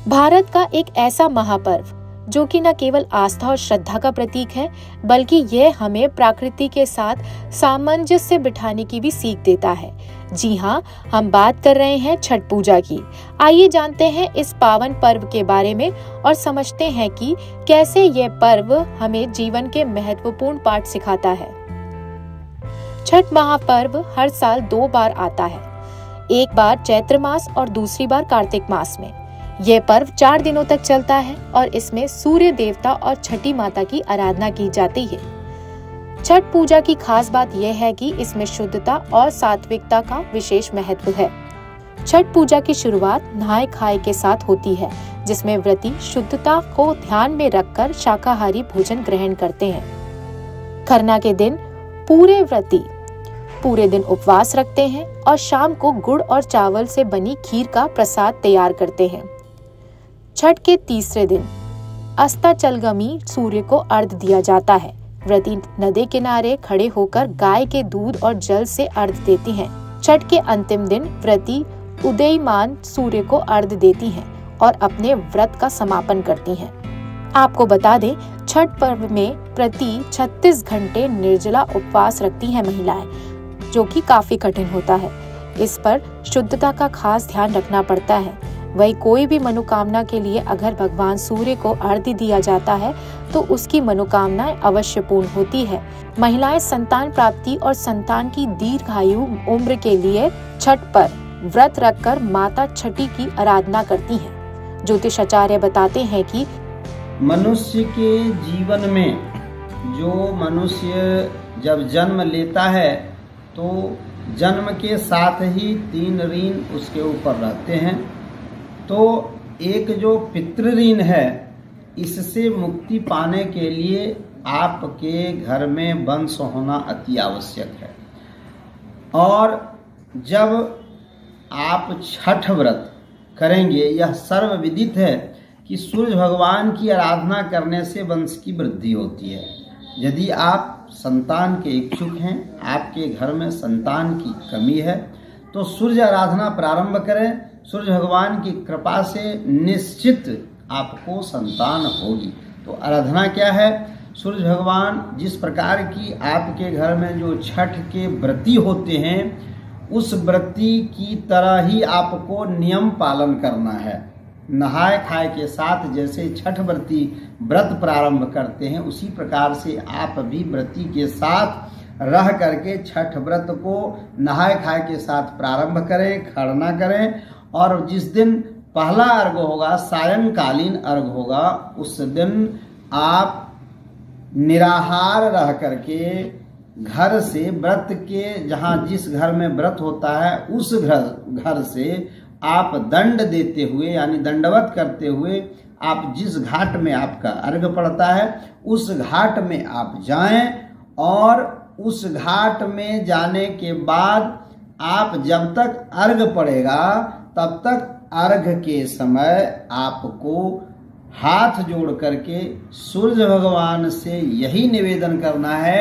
भारत का एक ऐसा महापर्व जो कि न केवल आस्था और श्रद्धा का प्रतीक है, बल्कि यह हमें प्रकृति के साथ सामंजस्य बिठाने की भी सीख देता है। जी हाँ, हम बात कर रहे हैं छठ पूजा की। आइए जानते हैं इस पावन पर्व के बारे में और समझते हैं कि कैसे यह पर्व हमें जीवन के महत्वपूर्ण पाठ सिखाता है। छठ महापर्व हर साल 2 बार आता है, एक बार चैत्र मास और दूसरी बार कार्तिक मास में। यह पर्व 4 दिनों तक चलता है और इसमें सूर्य देवता और छठी माता की आराधना की जाती है। छठ पूजा की खास बात यह है कि इसमें शुद्धता और सात्विकता का विशेष महत्व है। छठ पूजा की शुरुआत नहाय खाए के साथ होती है, जिसमें व्रती शुद्धता को ध्यान में रखकर शाकाहारी भोजन ग्रहण करते हैं। खरना के दिन पूरे व्रती पूरे दिन उपवास रखते हैं और शाम को गुड़ और चावल से बनी खीर का प्रसाद तैयार करते हैं। छठ के तीसरे दिन अस्ताचलगामी सूर्य को अर्घ्य दिया जाता है। व्रती नदी किनारे खड़े होकर गाय के दूध और जल से अर्घ्य देती हैं। छठ के अंतिम दिन व्रती उदयमान सूर्य को अर्घ्य देती हैं और अपने व्रत का समापन करती हैं। आपको बता दें, छठ पर्व में प्रति 36 घंटे निर्जला उपवास रखती हैं महिलाएं, जो कि काफी कठिन होता है। इस पर शुद्धता का खास ध्यान रखना पड़ता है। वही कोई भी मनोकामना के लिए अगर भगवान सूर्य को अर्घ्य दिया जाता है तो उसकी मनोकामनाएं अवश्य पूर्ण होती है। महिलाएं संतान प्राप्ति और संतान की दीर्घायु उम्र के लिए छठ पर व्रत रखकर माता छठी की आराधना करती हैं। ज्योतिषाचार्य बताते हैं कि मनुष्य के जीवन में जो मनुष्य जब जन्म लेता है तो जन्म के साथ ही 3 ऋण उसके ऊपर रहते हैं। तो एक जो पितृ ऋण है, इससे मुक्ति पाने के लिए आपके घर में वंश होना अति आवश्यक है। और जब आप छठ व्रत करेंगे, यह सर्वविदित है कि सूर्य भगवान की आराधना करने से वंश की वृद्धि होती है। यदि आप संतान के इच्छुक हैं, आपके घर में संतान की कमी है, तो सूर्य आराधना प्रारंभ करें। सूर्य भगवान की कृपा से निश्चित आपको संतान होगी। तो आराधना क्या है? सूर्य भगवान जिस प्रकार की आपके घर में जो छठ के व्रती होते हैं, उस व्रती की तरह ही आपको नियम पालन करना है। नहाय खाए के साथ जैसे छठ व्रती व्रत प्रारंभ करते हैं, उसी प्रकार से आप भी व्रती के साथ रह करके छठ व्रत को नहाय खाए के साथ प्रारंभ करें, खरना करें। और जिस दिन पहला अर्घ होगा, सायंकालीन अर्घ होगा, उस दिन आप निराहार रह करके घर से व्रत के जहाँ जिस घर में व्रत होता है उस घर से आप दंड देते हुए यानी दंडवत करते हुए आप जिस घाट में आपका अर्घ पड़ता है उस घाट में आप जाएं। और उस घाट में जाने के बाद आप जब तक अर्घ पड़ेगा तब तक अर्घ के समय आपको हाथ जोड़ करके सूर्य भगवान से यही निवेदन करना है,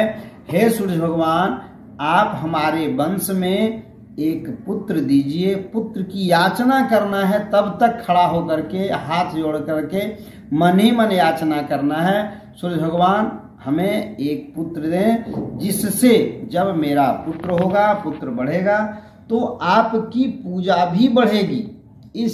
हे सूर्य भगवान, आप हमारे वंश में एक पुत्र दीजिए। पुत्र की याचना करना है, तब तक खड़ा होकर के हाथ जोड़ करके मन ही मन याचना करना है, सूर्य भगवान हमें एक पुत्र दें, जिससे जब मेरा पुत्र होगा, पुत्र बढ़ेगा, तो आपकी पूजा भी बढ़ेगी। इस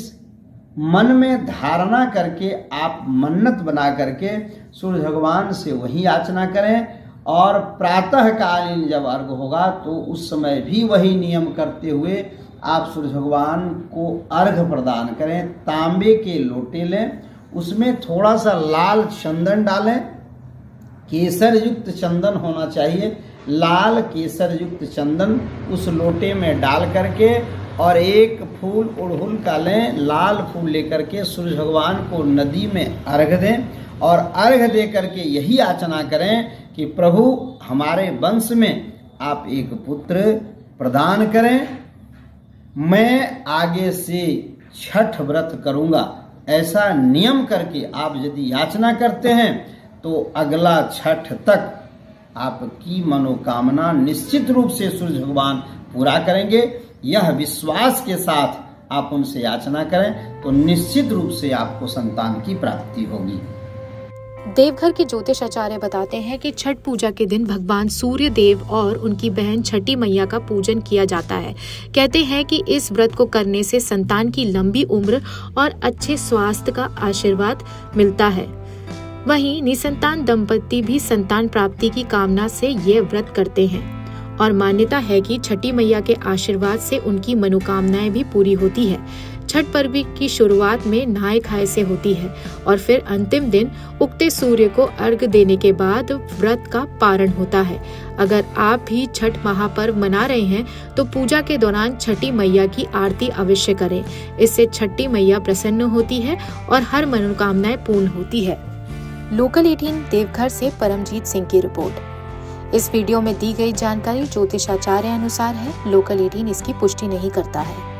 मन में धारणा करके आप मन्नत बना करके सूर्य भगवान से वही याचना करें। और प्रातः कालीन जब अर्घ होगा तो उस समय भी वही नियम करते हुए आप सूर्य भगवान को अर्घ प्रदान करें। तांबे के लोटे लें, उसमें थोड़ा सा लाल चंदन डालें, केसर युक्त चंदन होना चाहिए। लाल केसर युक्त चंदन उस लोटे में डाल करके और एक फूल अड़हुल का लें, लाल फूल लेकर के सूर्य भगवान को नदी में अर्घ दें। और अर्घ दे करके यही याचना करें कि प्रभु हमारे वंश में आप एक पुत्र प्रदान करें, मैं आगे से छठ व्रत करूंगा। ऐसा नियम करके आप यदि याचना करते हैं तो अगला छठ तक आपकी मनोकामना निश्चित रूप से सूर्य भगवान पूरा करेंगे। यह विश्वास के साथ आप उनसे याचना करें तो निश्चित रूप से आपको संतान की प्राप्ति होगी। देवघर के ज्योतिष आचार्य बताते हैं कि छठ पूजा के दिन भगवान सूर्य देव और उनकी बहन छठी मैया का पूजन किया जाता है। कहते हैं कि इस व्रत को करने से संतान की लंबी उम्र और अच्छे स्वास्थ्य का आशीर्वाद मिलता है। वहीं निसंतान दंपति भी संतान प्राप्ति की कामना से ये व्रत करते हैं और मान्यता है कि छठी मैया के आशीर्वाद से उनकी मनोकामनाएं भी पूरी होती है। छठ पर्व की शुरुआत में नहाय खाए से होती है और फिर अंतिम दिन उगते सूर्य को अर्घ देने के बाद व्रत का पारण होता है। अगर आप भी छठ महापर्व मना रहे हैं तो पूजा के दौरान छठी मैया की आरती अवश्य करें। इससे छठी मैया प्रसन्न होती है और हर मनोकामनाएं पूर्ण होती है। लोकल 18 देवघर से परमजीत सिंह की रिपोर्ट। इस वीडियो में दी गई जानकारी ज्योतिषाचार्य अनुसार है। लोकल 18 इसकी पुष्टि नहीं करता है।